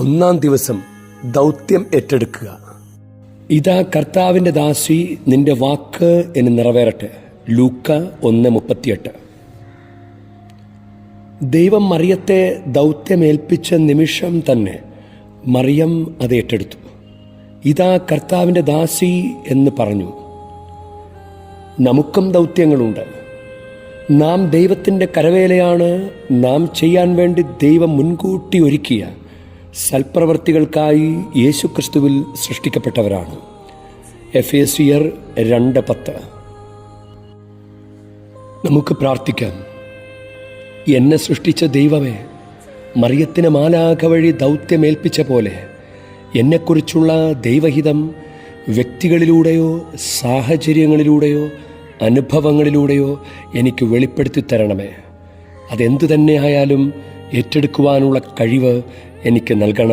ഒന്നാം ദിവസം ദൗത്യം ഏറ്റെടുക്കുക. ഇതാ കർത്താവിൻ്റെ ദാസി, നിന്റെ വാക്ക് എന്ന് നിറവേറട്ടെ. ലൂക്ക 1:38. ദൈവം മറിയത്തെ ദൗത്യമേൽപ്പിച്ച നിമിഷം തന്നെ മറിയം അത് ഏറ്റെടുത്തു. ഇതാ കർത്താവിൻ്റെ ദാസി എന്ന് പറഞ്ഞു. നമുക്കും ദൗത്യങ്ങളുണ്ട്. നാം ദൈവത്തിൻ്റെ കരവേലയാണ്. നാം ചെയ്യാൻ വേണ്ടി ദൈവം മുൻകൂട്ടി ഒരുക്കിയ സൽപ്രവൃത്തികൾക്കായി യേശുക്രിസ്തുവിൽ സൃഷ്ടിക്കപ്പെട്ടവരാണ്. എഫേസ്യർ 2:10. നമുക്ക് പ്രാർത്ഥിക്കാം. എന്നെ സൃഷ്ടിച്ച ദൈവമേ, മറിയത്തിന് മാലാഖ വഴി ദൗത്യമേൽപ്പിച്ച പോലെ എന്നെക്കുറിച്ചുള്ള ദൈവഹിതം വ്യക്തികളിലൂടെയോ സാഹചര്യങ്ങളിലൂടെയോ അനുഭവങ്ങളിലൂടെയോ എനിക്ക് വെളിപ്പെടുത്തി തരണമേ. അതെന്തു തന്നെ ആയാലും ഏറ്റെടുക്കുവാനുള്ള കഴിവ് എനിക്ക് നൽകണം.